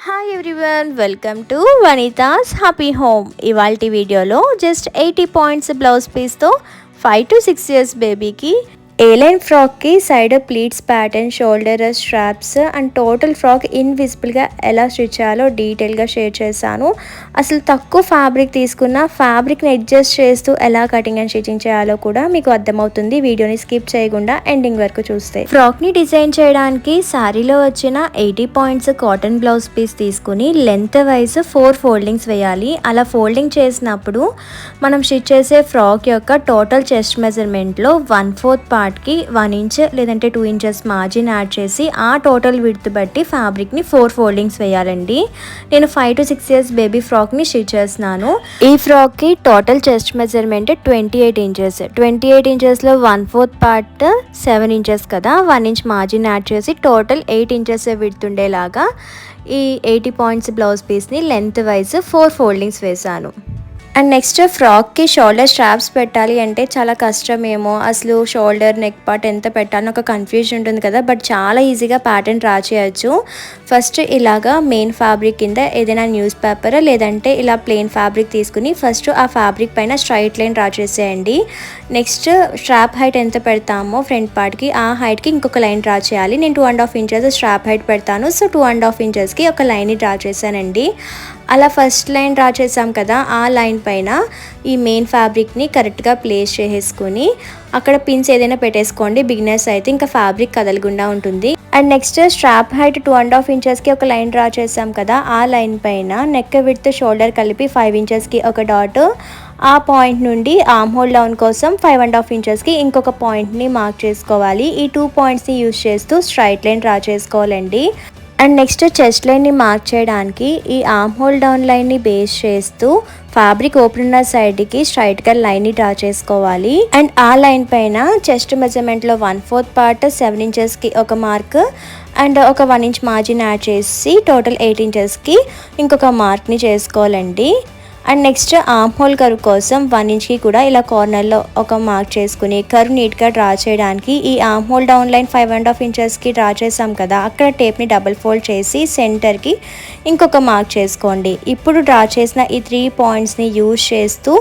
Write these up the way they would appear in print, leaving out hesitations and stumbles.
Hi everyone, welcome to Vanitha's happy home. ఇవాల్టి వీడియోలో just 80 points blouse పీస్తో 5 to 6 years బేబీకి ఏలైన్ ఫ్రాక్కి side pleats pattern, shoulder straps and total frock ఇన్విజిబుల్గా ఎలా స్టిచ్ చేయాలో డీటెయిల్గా షేర్ చేశాను. అసలు తక్కువ ఫ్యాబ్రిక్ తీసుకున్న ఫ్యాబ్రిక్ని అడ్జస్ట్ చేస్తూ ఎలా కటింగ్ అండ్ స్టిచ్చింగ్ చేయాలో కూడా మీకు అర్థమవుతుంది వీడియోని స్కిప్ చేయకుండా ఎండింగ్ వరకు చూస్తే. ఫ్రాక్ని డిజైన్ చేయడానికి శారీలో వచ్చిన 80 పాయింట్స్ కాటన్ బ్లౌజ్ పీస్ తీసుకుని లెంత్ వైజ్ 4 ఫోల్డింగ్స్ వేయాలి. అలా ఫోల్డింగ్ చేసినప్పుడు మనం స్టిచ్ చేసే ఫ్రాక్ యొక్క టోటల్ చెస్ట్ మెజర్మెంట్లో 1/4 పార్ట్కి 1 ఇంచ్ లేదంటే 2 ఇంచెస్ మార్జిన్ యాడ్ చేసి ఆ టోటల్ విడ్త్ బట్టి ఫ్యాబ్రిక్ని 4 ఫోల్డింగ్స్ వేయాలండి. నేను 5 to 6 years బేబీ ఫ్రాక్ని స్టిచ్ చేస్తున్నాను. ఈ ఫ్రాక్కి టోటల్ చెస్ట్ మెజర్మెంట్ 28 ఇంచెస్. 28 ఇంచెస్లో 1/4 పార్ట్ 7 ఇంచెస్ కదా, 1 ఇంచ్ మార్జిన్ యాడ్ చేసి టోటల్ 8 ఇంచెస్ విడ్త్ ఉండేలాగా ఈ 80 పాయింట్స్ బ్లౌజ్ పీస్ని లెంత్ వైజ్ 4 ఫోల్డింగ్స్ వేశాను. అండ్ నెక్స్ట్ ఫ్రాక్కి షోల్డర్ స్ట్రాప్స్ పెట్టాలి అంటే చాలా కష్టమేమో, అసలు షోల్డర్ నెక్ పార్ట్ ఎంత పెట్టాలని ఒక కన్ఫ్యూజన్ ఉంటుంది కదా, బట్ చాలా ఈజీగా ప్యాటర్న్ డ్రా చేయొచ్చు. ఫస్ట్ ఇలాగా మెయిన్ ఫ్యాబ్రిక్ కింద ఏదైనా న్యూస్ పేపర్ లేదంటే ఇలా ప్లెయిన్ ఫ్యాబ్రిక్ తీసుకుని ఫస్ట్ ఆ ఫ్యాబ్రిక్ పైన స్ట్రైట్ లైన్ డ్రా చేసేయండి. నెక్స్ట్ స్ట్రాప్ హైట్ ఎంత పెడతామో ఫ్రంట్ పార్ట్కి ఆ హైట్కి ఇంకొక లైన్ డ్రా చేయాలి. నేను 2.5 ఇంచెస్ స్ట్రాప్ హైట్ పెడతాను, సో 2.5 ఇంచెస్కి ఒక లైన్ని డ్రా చేశానండి. అలా ఫస్ట్ లైన్ డ్రా చేసాం కదా, ఆ లైన్ పైన ఈ మెయిన్ ఫ్యాబ్రిక్ని కరెక్ట్గా ప్లేస్ చేసేసుకొని అక్కడ పిన్స్ ఏదైనా పెట్టేసుకోండి. బిగినర్స్ అయితే ఇంకా ఫ్యాబ్రిక్ కదలకుండా ఉంటుంది. అండ్ నెక్స్ట్ స్ట్రాప్ హైట్ 2.5 ఇంచెస్కి ఒక లైన్ డ్రా చేసాం కదా, ఆ లైన్ పైన నెక్ విడ్త్ షోల్డర్ కలిపి 5 ఇంచెస్కి ఒక డాట్, ఆ పాయింట్ నుండి ఆర్మ్ హోల్ డౌన్ కోసం 5.5 ఇంచెస్కి ఇంకొక పాయింట్ని మార్క్ చేసుకోవాలి. ఈ 2 పాయింట్స్ని యూజ్ చేస్తూ స్ట్రైట్ లైన్ డ్రా చేసుకోవాలండి. అండ్ నెక్స్ట్ చెస్ట్ లైన్ని మార్క్ చేయడానికి ఈ ఆర్మ్ హోల్ డౌన్ లైన్ని బేస్ చేస్తూ ఫ్యాబ్రిక్ ఓపెన్ ఉన్న సైడ్కి స్ట్రైట్గా లైన్ని డ్రా చేసుకోవాలి. అండ్ ఆ లైన్ పైన చెస్ట్ మెజర్మెంట్లో 1/4 పార్ట్ 7 ఇంచెస్కి ఒక మార్క్ అండ్ ఒక 1 ఇంచ్ మార్జిన్ యాడ్ చేసి టోటల్ 8 ఇంచెస్కి ఇంకొక మార్క్ని చేసుకోవాలండి. And next arm hole curve కోసం 1 ఇంచ్కి కూడా ఇలా కార్నర్లో ఒక మార్క్ చేసుకుని కర్వ్ నీట్గా డ్రా చేయడానికి ఈ ఆర్మ్ హోల్ డౌన్ లైన్ 5.5 ఇంచెస్కి డ్రా చేసాం కదా, అక్కడ టేప్ని డబుల్ ఫోల్డ్ చేసి సెంటర్కి ఇంకొక మార్క్ చేసుకోండి. ఇప్పుడు డ్రా చేసిన ఈ 3 పాయింట్స్ని యూజ్ చేస్తూ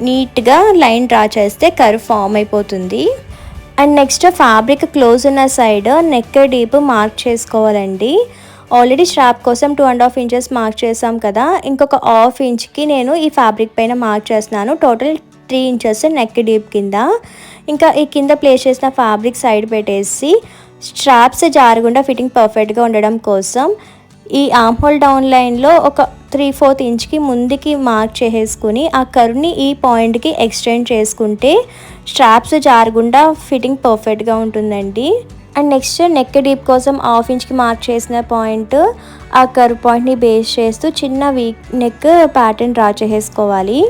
నీట్గా లైన్ డ్రా చేస్తే కర్వ్ ఫామ్ అయిపోతుంది. అండ్ నెక్స్ట్ ఫ్యాబ్రిక్ క్లోజ్ ఉన్న సైడ్ నెక్ డీప్ మార్క్ చేసుకోవాలండి. ఆల్రెడీ స్ట్రాప్ కోసం 2.5 ఇంచెస్ మార్క్ చేసాం కదా, ఇంకొక 1/2 ఇంచ్కి నేను ఈ ఫ్యాబ్రిక్ పైన మార్క్ చేస్తున్నాను. టోటల్ 3 ఇంచెస్ నెక్ డీప్ కింద. ఇంకా ఈ కింద ప్లేస్ చేసిన ఫ్యాబ్రిక్ సైడ్ పెట్టేసి స్ట్రాప్స్ జారకుండా ఫిట్టింగ్ పర్ఫెక్ట్గా ఉండడం కోసం ఈ ఆర్మ్ హోల్ డౌన్ లైన్లో ఒక 3/4 ఇంచ్కి ముందుకి మార్క్ చేసేసుకుని ఆ కర్వ్ని ఈ పాయింట్కి ఎక్స్టెండ్ చేసుకుంటే స్ట్రాప్స్ జారకుండా ఫిట్టింగ్ పర్ఫెక్ట్గా ఉంటుందండి. అండ్ నెక్స్ట్ నెక్ డీప్ కోసం 1/2 ఇంచ్కి మార్క్ చేసిన పాయింట్ ఆ కర్వ్ పాయింట్ని బేస్ చేస్తూ చిన్న వీక్ నెక్ ప్యాటర్న్ డ్రా చేసేసుకోవాలి.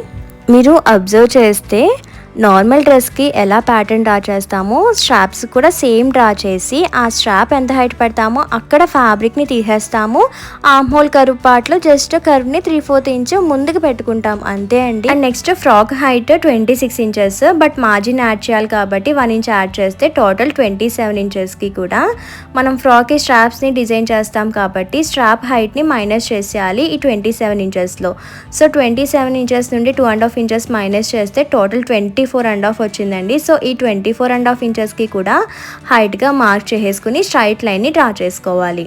మీరు అబ్జర్వ్ చేస్తే నార్మల్ డ్రెస్కి ఎలా ప్యాటర్న్ డ్రా చేస్తామో స్ట్రాప్స్ కూడా సేమ్ డ్రా చేసి ఆ స్ట్రాప్ ఎంత హైట్ పెడతామో అక్కడ ఫ్యాబ్రిక్ని తీసేస్తాము. ఆర్మ్ హోల్ కర్వ్ పార్ట్లో జస్ట్ కర్వ్ని 3/4 ఇంచ్ ముందుకు పెట్టుకుంటాం, అంతే అండి. And next frock height 26 inches, but margin add చేయాలి కాబట్టి 1 ఇంచ్ యాడ్ చేస్తే టోటల్ 27 ఇంచెస్కి కూడా మనం ఫ్రాక్కి స్ట్రాప్స్ని డిజైన్ చేస్తాం కాబట్టి స్ట్రాప్ హైట్ని మైనస్ చేసేయాలి ఈ 27 ఇంచెస్లో. సో 27 ఇంచెస్ నుండి 2.5 ఇంచెస్ మైనస్ చేస్తే టోటల్ 24.5 వచ్చిందండి. సో ఈ 24.5 ఇంచెస్కి కూడా హైట్గా మార్క్ చేసేసుకుని స్ట్రైట్ లైన్ని డ్రా చేసుకోవాలి.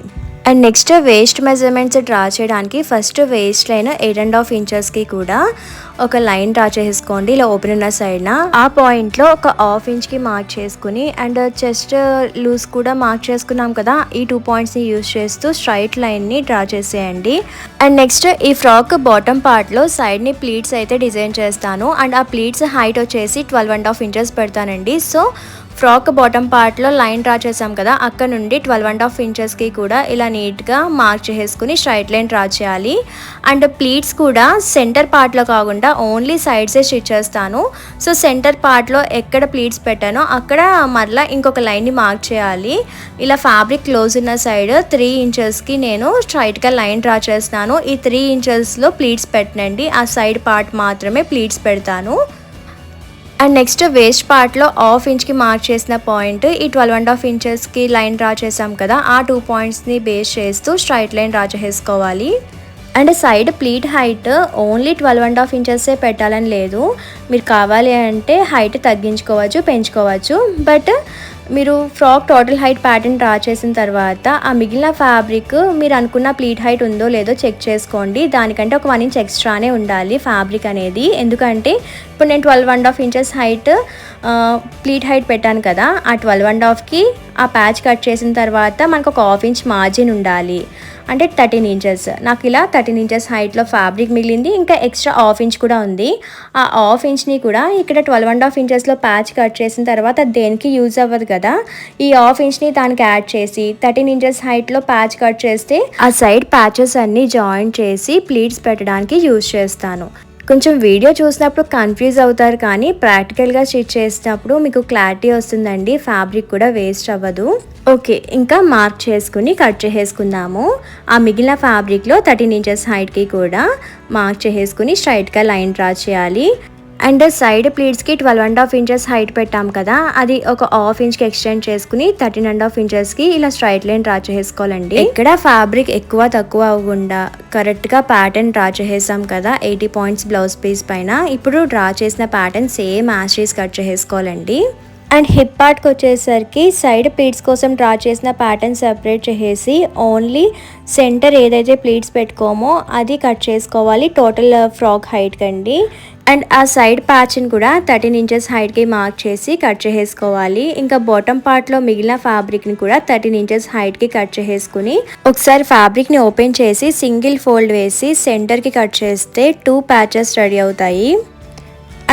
And next waste measurements draw చేయడానికి ఫస్ట్ వేస్ట్ లైన్ 8.5 ఇంచెస్కి కూడా ఒక లైన్ డ్రా చేసుకోండి ఇలా ఓపెన్ ఉన్న సైడ్న. ఆ పాయింట్లో ఒక 1/2 ఇంచ్కి మార్క్ చేసుకుని అండ్ చెస్ట్ లూజ్ కూడా మార్క్ చేసుకున్నాం కదా, ఈ 2 పాయింట్స్ని యూజ్ చేస్తూ స్ట్రైట్ లైన్ని డ్రా చేసేయండి. అండ్ నెక్స్ట్ ఈ ఫ్రాక్ బాటమ్ పార్ట్లో సైడ్ని ప్లీట్స్ అయితే డిజైన్ చేస్తాను. అండ్ ఆ ప్లీట్స్ హైట్ వచ్చేసి 12.5 ఇంచెస్ పెడతానండి. సో ఫ్రాక్ బాటమ్ పార్ట్లో లైన్ డ్రా చేసాం కదా, అక్కడ నుండి 12.5 ఇంచెస్కి కూడా ఇలా నీట్గా మార్క్ చేసేసుకుని స్ట్రైట్ లైన్ డ్రా చేయాలి. అండ్ ప్లీట్స్ కూడా సెంటర్ పార్ట్లో కాకుండా ఓన్లీ సైడ్సే స్టిచ్ చేస్తాను. సో సెంటర్ పార్ట్లో ఎక్కడ ప్లీట్స్ పెట్టానో అక్కడ మరలా ఇంకొక లైన్ని మార్క్ చేయాలి. ఇలా ఫ్యాబ్రిక్ క్లోజ్ ఉన్న సైడ్ 3 ఇంచెస్కి నేను స్ట్రైట్గా లైన్ డ్రా చేస్తున్నాను. ఈ 3 ఇంచెస్లో ప్లీట్స్ పెట్టనండి, ఆ సైడ్ పార్ట్ మాత్రమే ప్లీట్స్ పెడతాను. అండ్ నెక్స్ట్ వేస్ట్ పార్ట్లో హాఫ్ ఇంచ్కి మార్క్ చేసిన పాయింట్ ఈ 12.5 ఇంచెస్కి లైన్ డ్రా చేసాం కదా, ఆ 2 పాయింట్స్ని బేస్ చేస్తూ స్ట్రైట్ లైన్ డ్రా చేసుకోవాలి. And side pleat height only 12.5 ఇంచెసే పెట్టాలని లేదు, మీరు కావాలి అంటే హైట్ తగ్గించుకోవచ్చు, పెంచుకోవచ్చు. బట్ మీరు frock total height pattern draw చేసిన తర్వాత ఆ మిగిలిన ఫ్యాబ్రిక్ మీరు అనుకున్న ప్లీట్ హైట్ ఉందో లేదో చెక్ చేసుకోండి. దానికంటే ఒక 1 ఇంచ్ ఎక్స్ట్రానే ఉండాలి ఫ్యాబ్రిక్ అనేది. ఎందుకంటే ఇప్పుడు నేను 12.5 ఇంచెస్ హైట్ ప్లీట్ హైట్ పెట్టాను కదా, ఆ 12.5కి ఆ ప్యాచ్ కట్ చేసిన తర్వాత మనకు ఒక హాఫ్ ఇంచ్ మార్జిన్ ఉండాలి, అంటే 13 ఇంచెస్. నాకు ఇలా 13 ఇంచెస్ హైట్లో ఫ్యాబ్రిక్ మిగిలింది, ఇంకా ఎక్స్ట్రా హాఫ్ ఇంచ్ కూడా ఉంది. ఆ హాఫ్ ఇంచ్ని కూడా ఇక్కడ 12.5 ఇంచెస్లో ప్యాచ్ కట్ చేసిన తర్వాత దేనికి యూజ్ అవ్వదు కదా, ఈ హాఫ్ ఇంచ్ని దానికి యాడ్ చేసి 13 ఇంచెస్ హైట్లో ప్యాచ్ కట్ చేస్తే ఆ సైడ్ ప్యాచెస్ అన్నీ జాయిన్ చేసి ప్లీట్స్ పెట్టడానికి యూజ్ చేస్తాను. కొంచెం వీడియో చూసినప్పుడు కన్ఫ్యూజ్ అవుతారు, కానీ ప్రాక్టికల్గా స్టిచ్ చేసినప్పుడు మీకు క్లారిటీ వస్తుందండి, ఫ్యాబ్రిక్ కూడా వేస్ట్ అవ్వదు. ఓకే, ఇంకా మార్క్ చేసుకుని కట్ చేసేసుకుందాము. ఆ మిగిలిన ఫ్యాబ్రిక్లో 13 ఇంచెస్ హైట్కి కూడా మార్క్ చేసేసుకుని స్ట్రైట్గా లైన్ డ్రా చేయాలి. అండ్ సైడ్ ప్లీట్స్కి 12.5 ఇంచెస్ హైట్ పెట్టాం కదా, అది ఒక హాఫ్ ఇంచ్కి ఎక్స్టెండ్ చేసుకుని 13.5 ఇంచెస్కి ఇలా స్ట్రైట్ లైన్ డ్రా చేసుకోవాలండి. ఇక్కడ ఫ్యాబ్రిక్ ఎక్కువ తక్కువ అవ్వకుండా కరెక్ట్గా ప్యాటర్న్ డ్రా చేసేసాం కదా 80 పాయింట్స్ బ్లౌజ్ పీస్ పైన. ఇప్పుడు డ్రా చేసిన ప్యాటర్న్ సేమ్ యాష్ కట్ చేసుకోవాలండి. అండ్ హిప్ పార్ట్కి వచ్చేసరికి సైడ్ ప్లీట్స్ కోసం డ్రా చేసిన ప్యాటర్న్ సెపరేట్ చేసేసి ఓన్లీ సెంటర్ ఏదైతే ప్లీట్స్ పెట్టుకోమో అది కట్ చేసుకోవాలి టోటల్ ఫ్రాక్ హైట్ కండి. అండ్ ఆ సైడ్ ప్యాచ్ని కూడా 13 ఇంచెస్ హైట్కి మార్క్ చేసి కట్ చేసేసుకోవాలి. ఇంకా బాటమ్ పార్ట్లో మిగిలిన ఫ్యాబ్రిక్ని కూడా 13 ఇంచెస్ హైట్కి కట్ చేసేసుకుని ఒకసారి ఫ్యాబ్రిక్ని ఓపెన్ చేసి సింగిల్ ఫోల్డ్ వేసి సెంటర్కి కట్ చేస్తే 2 ప్యాచెస్ రెడీ అవుతాయి.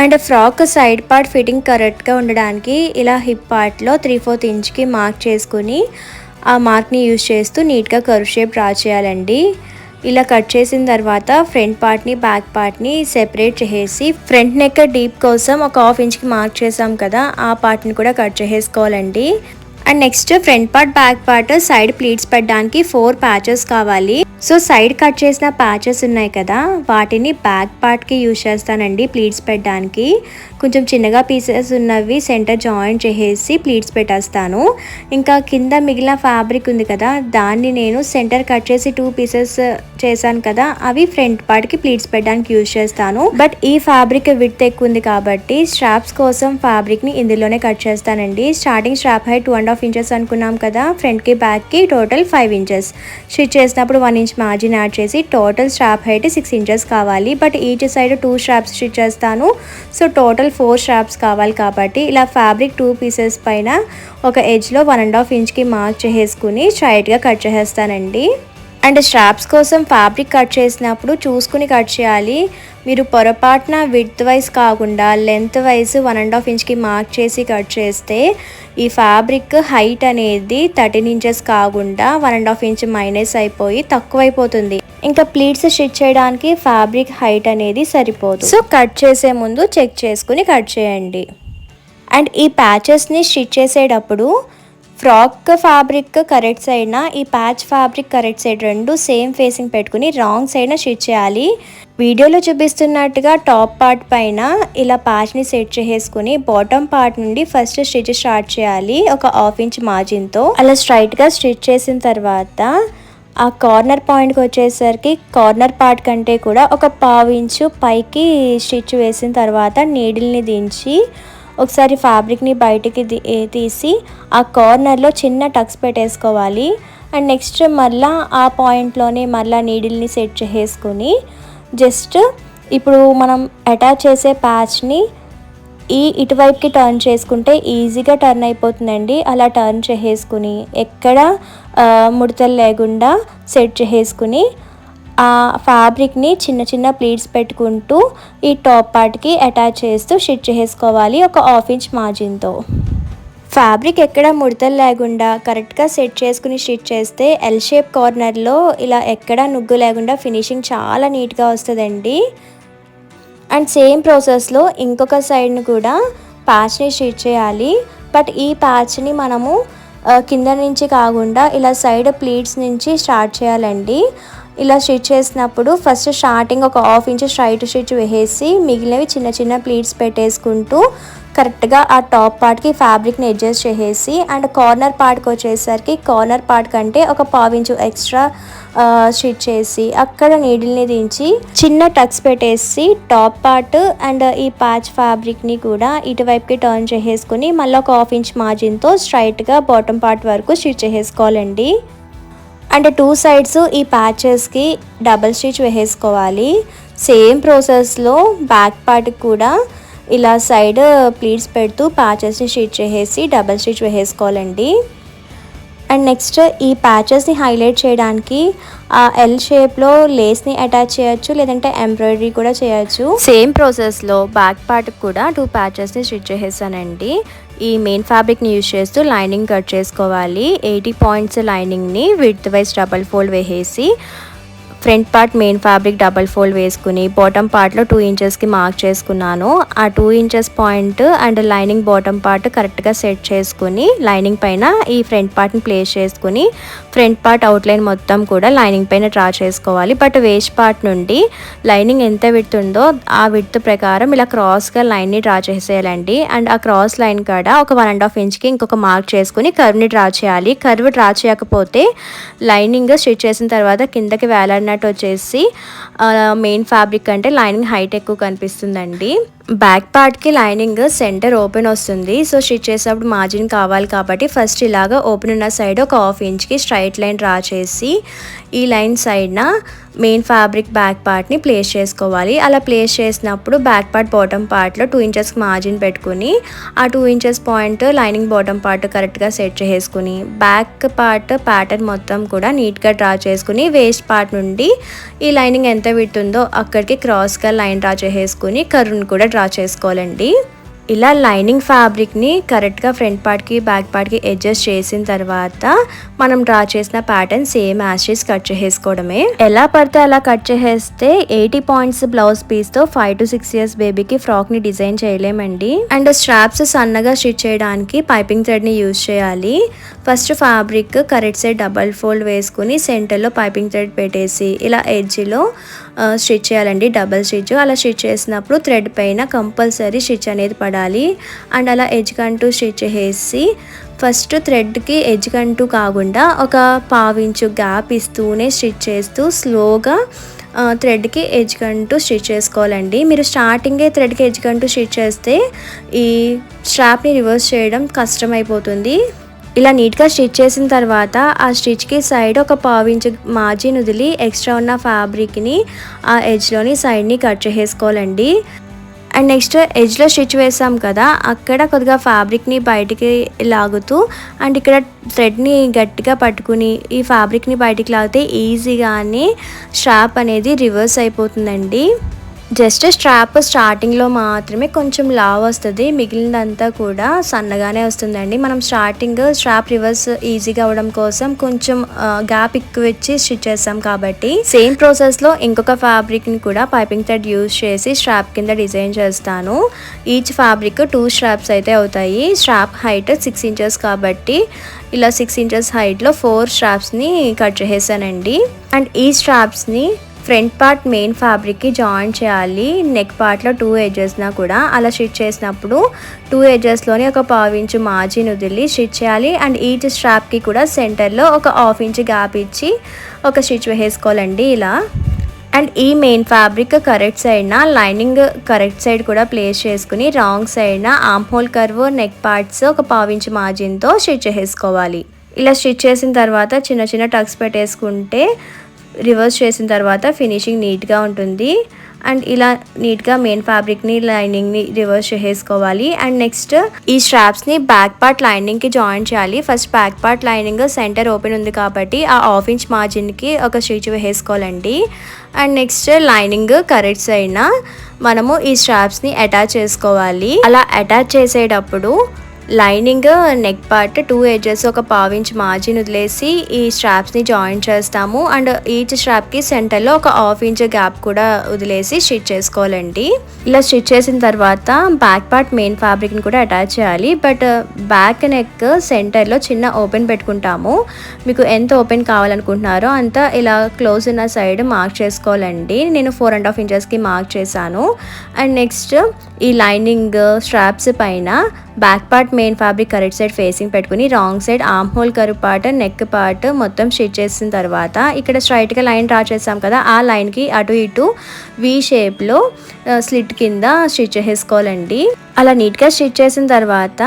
And frock side part fitting కరెక్ట్గా ఉండడానికి ఇలా హిప్ పార్ట్లో 3/4 ఇంచ్కి మార్క్ చేసుకుని ఆ మార్క్ని యూజ్ చేస్తూ నీట్గా కర్వ్ షేప్ డ్రా చేయాలండి. ఇలా కట్ చేసిన తర్వాత ఫ్రంట్ పార్ట్ని బ్యాక్ పార్ట్ని సెపరేట్ చేసి ఫ్రంట్ నెక్ డీప్ కోసం ఒక హాఫ్ ఇంచ్కి మార్క్ చేసాం కదా, ఆ పార్ట్ని కూడా కట్ చేసేసుకోవాలండి. And next front part back part side pleats పెట్టడానికి 4 ప్యాచెస్ కావాలి. సో సైడ్ కట్ చేసిన ప్యాచెస్ ఉన్నాయి కదా, వాటిని బ్యాక్ పార్ట్కి యూజ్ చేస్తానండి ప్లీట్స్ పెట్టడానికి. కొంచెం చిన్నగా పీసెస్ ఉన్నవి సెంటర్ జాయిన్ చేసేసి ప్లీట్స్ పెట్టేస్తాను. ఇంకా కింద మిగిలిన ఫ్యాబ్రిక్ ఉంది కదా, దాన్ని నేను సెంటర్ కట్ చేసి 2 పీసెస్ చేశాను కదా, అవి ఫ్రంట్ పార్ట్కి ప్లీట్స్ పెట్టడానికి యూజ్ చేస్తాను. బట్ ఈ ఫ్యాబ్రిక్ విడ్త్ ఎక్కువ ఉంది కాబట్టి స్ట్రాప్స్ కోసం ఫ్యాబ్రిక్ని ఇందులోనే కట్ చేస్తానండి. స్టార్టింగ్ స్ట్రాప్ హైట్ 2.5 ఇంచెస్ అనుకున్నాం కదా, ఫ్రంట్కి బ్యాక్కి టోటల్ 5 ఇంచెస్. స్టిచ్ చేసినప్పుడు 1 ఇంచ్ మార్జిన్ యాడ్ చేసి టోటల్ స్ట్రాప్ హైట్ 6 ఇంచెస్ కావాలి. But each side 2 straps stitch చేస్తాను. సో టోటల్ 4 స్ట్రాప్స్ కావాలి కాబట్టి ఇలా ఫ్యాబ్రిక్ 2 పీసెస్ పైన ఒక ఎడ్జ్లో 1.5 ఇంచ్కి మార్క్ చేసేసుకుని స్ట్రైట్గా కట్ చేసేస్తానండి. అండ్ స్ట్రాప్స్ కోసం ఫ్యాబ్రిక్ కట్ చేసినప్పుడు చూసుకుని కట్ చేయాలి. మీరు పొరపాటున విడ్త్ వైజ్ కాకుండా లెంత్ వైజ్ 1.5 ఇంచ్కి మార్క్ చేసి కట్ చేస్తే ఈ ఫ్యాబ్రిక్ హైట్ అనేది 13 ఇంచెస్ కాకుండా 1.5 ఇంచ్ మైనస్ అయిపోయి తక్కువైపోతుంది. ఇంకా ప్లీట్స్ స్టిచ్ చేయడానికి ఫ్యాబ్రిక్ హైట్ అనేది సరిపోదు. సో కట్ చేసే ముందు చెక్ చేసుకుని కట్ చేయండి. అండ్ ఈ ప్యాచెస్ని స్టిచ్ చేసేటప్పుడు ఫ్రాక్ ఫ్యాబ్రిక్ కరెక్ట్ సైడ్న ఈ ప్యాచ్ ఫ్యాబ్రిక్ కరెక్ట్ సైడ్ రెండు సేమ్ ఫేసింగ్ పెట్టుకుని రాంగ్ సైడ్న స్టిచ్ చేయాలి. వీడియోలో చూపిస్తున్నట్టుగా టాప్ పార్ట్ పైన ఇలా ప్యాచ్ని సెట్ చేసుకుని బాటమ్ పార్ట్ నుండి ఫస్ట్ స్టిచ్ స్టార్ట్ చేయాలి ఒక 1/2 ఇంచ్ మార్జిన్తో. అలా స్ట్రైట్గా స్టిచ్ చేసిన తర్వాత ఆ కార్నర్ పాయింట్కి వచ్చేసరికి కార్నర్ పార్ట్ కంటే కూడా ఒక 1/2 ఇంచు పైకి స్టిచ్ వేసిన తర్వాత నీడిల్ని దించి ఒకసారి ఫ్యాబ్రిక్ని బయటికి తీసి ఆ కార్నర్లో చిన్న టక్స్ పెట్టేసుకోవాలి. అండ్ నెక్స్ట్ మళ్ళీ ఆ పాయింట్లోనే మళ్ళీ నీడిల్ని సెట్ చేసుకుని జస్ట్ ఇప్పుడు మనం అటాచ్ చేసే ప్యాచ్ని ఇటువైపుకి టర్న్ చేసుకుంటే ఈజీగా టర్న్ అయిపోతుందండి. అలా టర్న్ చేసుకుని ఎక్కడ ముడతలు లేకుండా సెట్ చేసుకుని ఆ ఫ్యాబ్రిక్ని చిన్న చిన్న ప్లీట్స్ పెట్టుకుంటూ ఈ టాప్ పార్ట్కి అటాచ్ చేస్తూ స్టిచ్ చేసుకోవాలి ఒక 1/2 ఇంచ్ మార్జిన్తో. ఫ్యాబ్రిక్ ఎక్కడ ముడతలు లేకుండా కరెక్ట్గా సెట్ చేసుకుని స్టిచ్ చేస్తే ఎల్ షేప్ కార్నర్లో ఇలా ఎక్కడ నుగ్గు లేకుండా ఫినిషింగ్ చాలా నీట్గా వస్తుందండి. అండ్ సేమ్ ప్రాసెస్లో ఇంకొక సైడ్ని కూడా ప్యాచ్ని స్టిచ్ చేయాలి. బట్ ఈ ప్యాచ్ని మనము కింద నుంచి కాకుండా ఇలా సైడ్ ప్లీట్స్ నుంచి స్టార్ట్ చేయాలండి. ఇలా స్టిచ్ చేసినప్పుడు ఫస్ట్ స్టార్టింగ్ ఒక 1/2 ఇంచ్ స్ట్రైట్ స్టిచ్ వేసి మిగిలినవి చిన్న చిన్న ప్లీట్స్ పెట్టేసుకుంటూ కరెక్ట్గా ఆ టాప్ పార్ట్కి ఫ్యాబ్రిక్ని అడ్జస్ట్ చేసేసి అండ్ కార్నర్ పార్ట్కి వచ్చేసరికి కార్నర్ పార్ట్ కంటే ఒక 1/2 ఇంచ్ ఎక్స్ట్రా స్టిచ్ చేసి అక్కడ నీడిల్ని దించి చిన్న టక్స్ పెట్టేసి టాప్ పార్ట్ అండ్ ఈ ప్యాచ్ ఫ్యాబ్రిక్ని కూడా ఇటువైపుకి టర్న్ చేసేసుకుని మళ్ళీ ఒక 1/2 ఇంచ్ మార్జిన్తో స్ట్రైట్గా బాటమ్ పార్ట్ వరకు స్టిచ్ చేసేసుకోవాలండి. అండ్ 2 సైడ్స్ ఈ ప్యాచెస్కి డబల్ స్టిచ్ వేసేసుకోవాలి. సేమ్ ప్రాసెస్లో బ్యాక్ పార్ట్కి కూడా ఇలా సైడ్ ప్లీట్స్ పెడుతూ ప్యాచెస్ని స్టిచ్ చేసేసి డబల్ స్టిచ్ వేసేసుకోవాలండి. అండ్ నెక్స్ట్ ఈ ప్యాచెస్ని హైలైట్ చేయడానికి ఆ ఎల్ షేప్లో లేస్ని అటాచ్ చేయొచ్చు, లేదంటే ఎంబ్రాయిడరీ కూడా చేయొచ్చు. సేమ్ ప్రాసెస్లో బ్యాక్ పార్ట్కి కూడా 2 ప్యాచెస్ని స్టిచ్ చేసేసానండి. ఈ మెయిన్ ఫ్యాబ్రిక్ని యూజ్ చేస్తూ లైనింగ్ కట్ చేసుకోవాలి. 80 పాయింట్స్ లైనింగ్ని విడ్త్ వైజ్ డబల్ ఫోల్డ్ వేసేసి front part main fabric double fold వేసుకుని బాటమ్ పార్ట్లో 2 ఇంచెస్కి మార్క్ చేసుకున్నాను. ఆ 2 inches point and lining bottom part కరెక్ట్గా సెట్ చేసుకుని లైనింగ్ పైన ఈ ఫ్రంట్ పార్ట్ని ప్లేస్ చేసుకుని ఫ్రంట్ పార్ట్ అవుట్లైన్ మొత్తం కూడా లైనింగ్ పైన డ్రా చేసుకోవాలి. బట్ వేస్ట్ పార్ట్ నుండి లైనింగ్ ఎంత విడ్త్ ఉందో ఆ విడ్త్ ప్రకారం ఇలా క్రాస్గా లైన్ని డ్రా చేసేయాలండి. అండ్ ఆ క్రాస్ లైన్ కాడ ఒక 1.5 ఇంచ్కి ఇంకొక మార్క్ చేసుకుని కర్వ్ని డ్రా చేయాలి. కర్వ్ డ్రా చేయకపోతే లైనింగ్ స్టిచ్ చేసిన తర్వాత కిందకి వేలాడిన వచ్చేసి మెయిన్ ఫ్యాబ్రిక్ అంటే లైనింగ్ హైట్ ఎక్కువ కనిపిస్తుందండి. బ్యాక్ పార్ట్కి లైనింగ్ సెంటర్ ఓపెన్ వస్తుంది. సో స్టిచ్ చేసేటప్పుడు మార్జిన్ కావాలి కాబట్టి ఫస్ట్ ఇలాగా ఓపెన్ ఉన్న సైడ్ ఒక 1/2 ఇంచ్కి స్ట్రైట్ లైన్ డ్రా చేసి ఈ లైన్ సైడ్న మెయిన్ ఫ్యాబ్రిక్ బ్యాక్ పార్ట్ని ప్లేస్ చేసుకోవాలి. అలా ప్లేస్ చేసినప్పుడు బ్యాక్ పార్ట్ బాటమ్ పార్ట్లో 2 ఇంచెస్కి మార్జిన్ పెట్టుకుని ఆ 2 inches point lining bottom part కరెక్ట్గా సెట్ చేసుకుని బ్యాక్ పార్ట్ ప్యాటర్న్ మొత్తం కూడా నీట్గా డ్రా చేసుకుని వేస్ట్ పార్ట్ నుండి ఈ లైనింగ్ ఎంత విడుతుందో అక్కడికి క్రాస్గా లైన్ డ్రా చేసేసుకుని కర్వ్ని కూడా డ్రా చేసుకోవాలండి. ఇలా లైనింగ్ ఫ్యాబ్రిక్ని కరెక్ట్గా ఫ్రంట్ పార్ట్కి బ్యాక్ పార్ట్కి అడ్జస్ట్ చేసిన తర్వాత మనం డ్రా చేసిన ప్యాటర్న్ సేమ్ యాషెస్ కట్ చేసేసుకోవడమే. ఎలా పడితే అలా కట్ చేసేస్తే 80 పాయింట్స్ బ్లౌజ్ పీస్తో 5 to 6 years బేబీకి ఫ్రాక్ని డిజైన్ చేయలేమండి. అండ్ స్ట్రాప్స్ సన్నగా స్టిచ్ చేయడానికి పైపింగ్ థ్రెడ్ని యూజ్ చేయాలి. First fabric correct side double fold వేసుకుని సెంటర్లో పైపింగ్ థ్రెడ్ పెట్టేసి ఇలా ఎడ్జ్లో స్టిచ్ చేయాలండి, డబల్ స్టిచ్. అలా స్టిచ్ చేసినప్పుడు థ్రెడ్ పైన కంపల్సరీ స్టిచ్ అనేది పడాలి. అండ్ అలా ఎడ్జ్ కంటూ స్టిచ్ చేసి ఫస్ట్ థ్రెడ్కి ఎడ్జ్ కంటూ కాకుండా ఒక 1/2 ఇంచు గ్యాప్ ఇస్తూనే స్టిచ్ చేస్తూ స్లోగా థ్రెడ్కి ఎడ్జ్ కంటూ స్టిచ్ చేసుకోవాలండి. మీరు స్టార్టింగే థ్రెడ్కి ఎడ్జ్ కంటూ స్టిచ్ చేస్తే ఈ స్ట్రాప్ని రివర్స్ చేయడం కష్టం అయిపోతుంది. ఇలా నీట్గా స్టిచ్ చేసిన తర్వాత ఆ స్టిచ్కి సైడ్ ఒక 1/2 ఇంచ్ మార్జిన్ వదిలి ఎక్స్ట్రా ఉన్న ఫ్యాబ్రిక్ని ఆ ఎడ్జ్లోని సైడ్ని కట్ చేసేసుకోవాలండి. అండ్ నెక్స్ట్ ఎడ్జ్లో స్టిచ్ వేసాం కదా, అక్కడ కొద్దిగా ఫ్యాబ్రిక్ని బయటికి లాగుతూ అండ్ ఇక్కడ థ్రెడ్ని గట్టిగా పట్టుకుని ఈ ఫ్యాబ్రిక్ని బయటికి లాగితే ఈజీగానే స్ట్రాప్ అనేది రివర్స్ అయిపోతుందండి. జస్ట్ స్ట్రాప్ స్టార్టింగ్లో మాత్రమే కొంచెం లావ్ వస్తుంది, మిగిలినంతా కూడా సన్నగానే వస్తుందండి. మనం స్టార్టింగ్ స్ట్రాప్ రివర్స్ ఈజీగా అవ్వడం కోసం కొంచెం గ్యాప్ ఎక్కువ ఇచ్చి స్టిచ్ చేస్తాం కాబట్టి సేమ్ ప్రాసెస్లో ఇంకొక ఫ్యాబ్రిక్ని కూడా పైపింగ్ థ్రెడ్ యూజ్ చేసి స్ట్రాప్ కింద డిజైన్ చేస్తాను. ఈచ్ ఫ్యాబ్రిక్ 2 స్ట్రాప్స్ అయితే అవుతాయి. స్ట్రాప్ హైట్ 6 ఇంచెస్ కాబట్టి ఇలా 6 ఇంచెస్ హైట్లో 4 స్ట్రాప్స్ని కట్ చేసేసానండి. అండ్ ఈ స్ట్రాప్స్ని ఫ్రంట్ పార్ట్ మెయిన్ ఫ్యాబ్రిక్కి జాయిన్ చేయాలి. నెక్ పార్ట్లో 2 ఎడ్జెస్న కూడా అలా స్టిచ్ చేసినప్పుడు 2 ఎడ్జెస్లోని ఒక 1/2 ఇంచు మార్జిన్ వదిలి స్టిచ్ చేయాలి. అండ్ ఈచ్ స్ట్రాప్కి కూడా సెంటర్లో ఒక 1/2 ఇంచ్ గ్యాప్ ఇచ్చి ఒక స్టిచ్ వేసుకోవాలండి ఇలా. అండ్ ఈ మెయిన్ ఫ్యాబ్రిక్ కరెక్ట్ సైడ్న లైనింగ్ కరెక్ట్ సైడ్ కూడా ప్లేస్ చేసుకుని రాంగ్ సైడ్న armhole curve neck parts ఒక 1/2 ఇంచ్ మార్జిన్తో స్టిచ్ చేసుకోవాలి. ఇలా స్టిచ్ చేసిన తర్వాత చిన్న చిన్న టక్స్ పెట్టేసుకుంటే రివర్స్ చేసిన తర్వాత ఫినిషింగ్ నీట్గా ఉంటుంది. అండ్ ఇలా నీట్గా మెయిన్ ఫ్యాబ్రిక్ని లైనింగ్ని రివర్స్ చేసేసుకోవాలి. అండ్ నెక్స్ట్ ఈ స్ట్రాప్స్ని బ్యాక్ పార్ట్ లైనింగ్కి జాయిన్ చేయాలి. First back part lining centre open ఉంది కాబట్టి ఆ 1/2 ఇంచ్ మార్జిన్కి ఒక స్టిచ్ వేసుకోవాలండి. అండ్ నెక్స్ట్ లైనింగ్ కరెక్ట్ సైడ్న మనము ఈ స్ట్రాప్స్ని అటాచ్ చేసుకోవాలి. అలా అటాచ్ చేసేటప్పుడు లైనింగ్ నెక్ పార్ట్ 2 ఎడ్జెస్ ఒక పావించ్ మార్జిన్ వదిలేసి ఈ స్ట్రాప్స్ని జాయిన్ చేస్తాము. అండ్ ఈచ్ స్ట్రాప్కి సెంటర్లో ఒక హాఫ్ ఇంచ్ గ్యాప్ కూడా వదిలేసి స్టిచ్ చేసుకోవాలండి. ఇలా స్టిచ్ చేసిన తర్వాత బ్యాక్ పార్ట్ మెయిన్ ఫ్యాబ్రిక్ని కూడా అటాచ్ చేయాలి. బట్ బ్యాక్ నెక్ సెంటర్లో చిన్న ఓపెన్ పెట్టుకుంటాము. మీకు ఎంత ఓపెన్ కావాలనుకుంటున్నారో అంత ఇలా క్లోజ్ ఉన్న సైడ్ మార్క్ చేసుకోవాలండి. నేను 4.5 ఇంచెస్కి మార్క్ చేశాను. అండ్ నెక్స్ట్ ఈ లైనింగ్ స్ట్రాప్స్ పైన back part main fabric correct side facing పెట్టుకుని రాంగ్ సైడ్ ఆర్మ్ హోల్ కరు పార్ట్ నెక్ పార్ట్ మొత్తం స్టిచ్ చేసిన తర్వాత ఇక్కడ స్ట్రైట్గా లైన్ డ్రా చేసాం కదా, ఆ లైన్కి అటు ఇటు వి షేప్లో స్లిట్ కింద స్టిచ్ చేసుకోవాలండి. అలా నీట్గా స్టిచ్ చేసిన తర్వాత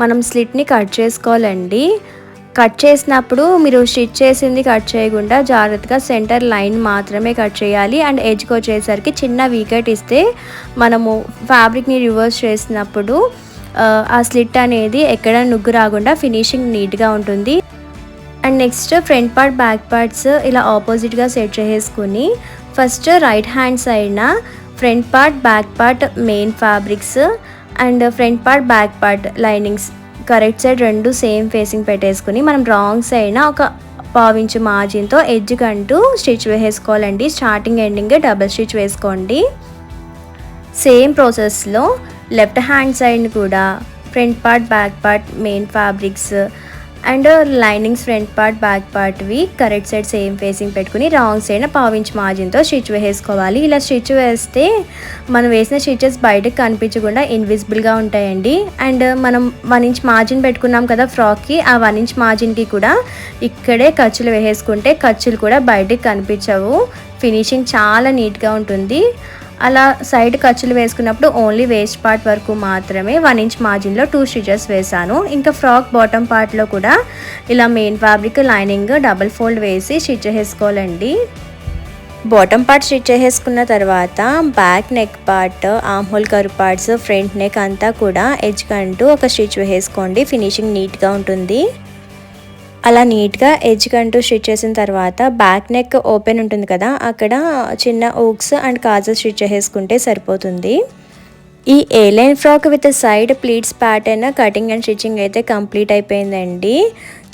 మనం స్లిట్ని కట్ చేసుకోవాలండి. కట్ చేసినప్పుడు మీరు స్టిచ్ చేసింది కట్ చేయకుండా జాగ్రత్తగా సెంటర్ లైన్ మాత్రమే కట్ చేయాలి. అండ్ ఎడ్జ్కి వచ్చేసరికి చిన్న వీకట్ ఇస్తే మనము ఫ్యాబ్రిక్ని రివర్స్ చేసినప్పుడు ఆ స్లిట్ అనేది ఎక్కడ నుగ్గు రాకుండా ఫినిషింగ్ నీట్గా ఉంటుంది. And next front part back parts ఇలా ఆపోజిట్గా సెట్ చేసుకుని ఫస్ట్ రైట్ హ్యాండ్ సైడ్న front part back part main fabrics and front part back part linings correct side రెండు సేమ్ ఫేసింగ్ పెట్టేసుకుని మనం రాంగ్ సైడ్న ఒక పావించు మార్జిన్తో ఎడ్జ్ కంటూ స్టిచ్ వేసుకోవాలండి. స్టార్టింగ్ ఎండింగ్ డబుల్ స్టిచ్ వేసుకోండి. సేమ్ ప్రాసెస్లో లెఫ్ట్ హ్యాండ్ సైడ్ని కూడా front part back part main fabrics and linings front part back పార్ట్వి కరెక్ట్ సైడ్ సేమ్ ఫేసింగ్ పెట్టుకుని రాంగ్ సైడ్ పావించ్ మార్జిన్తో స్టిచ్ వేసుకోవాలి. ఇలా స్టిచ్ వేస్తే మనం వేసిన స్టిచెస్ బయటకు కనిపించకుండా ఇన్విజిబుల్గా ఉంటాయండి. అండ్ మనం 1 ఇంచ్ మార్జిన్ పెట్టుకున్నాం కదా ఫ్రాక్కి, ఆ 1 ఇంచ్ మార్జిన్కి కూడా ఇక్కడే ఖర్చులు వేసుకుంటే ఖర్చులు కూడా బయటకు కనిపించవు. ఫినిషింగ్ చాలా నీట్గా ఉంటుంది. అలా సైడ్ ఖర్చులు వేసుకున్నప్పుడు ఓన్లీ వేస్ట్ పార్ట్ వరకు మాత్రమే 1 ఇంచ్ మార్జిన్లో 2 స్టిచెస్ వేసాను. ఇంకా ఫ్రాక్ బాటమ్ పార్ట్లో కూడా ఇలా main fabric lining double fold వేసి స్టిచ్ చేసుకోవాలండి. బాటమ్ పార్ట్ స్టిచ్ చేసుకున్న తర్వాత back neck part arm hole curve parts front neck అంతా కూడా ఎడ్జ్ కంటూ ఒక స్టిచ్ వేసుకోండి. ఫినిషింగ్ నీట్గా ఉంటుంది. అలా నీట్గా ఎడ్జ్ కంటూ స్టిచ్ చేసిన తర్వాత బ్యాక్ నెక్ ఓపెన్ ఉంటుంది కదా, అక్కడ చిన్న ఓక్స్ అండ్ కాజల్ స్టిచ్ చేసుకుంటే సరిపోతుంది. ఈ A line frock with side pleats pattern cutting and stitching అయితే కంప్లీట్ అయిపోయిందండి.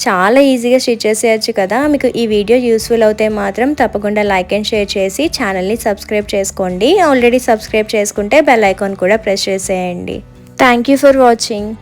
చాలా ఈజీగా స్టిచ్ చేసేయచ్చు కదా. మీకు ఈ వీడియో యూస్ఫుల్ అవుతే మాత్రం తప్పకుండా లైక్ అండ్ షేర్ చేసి ఛానల్ని సబ్స్క్రైబ్ చేసుకోండి. ఆల్రెడీ సబ్స్క్రైబ్ చేసుకుంటే బెల్ ఐకాన్ కూడా ప్రెస్ చేసేయండి. Thank you for watching.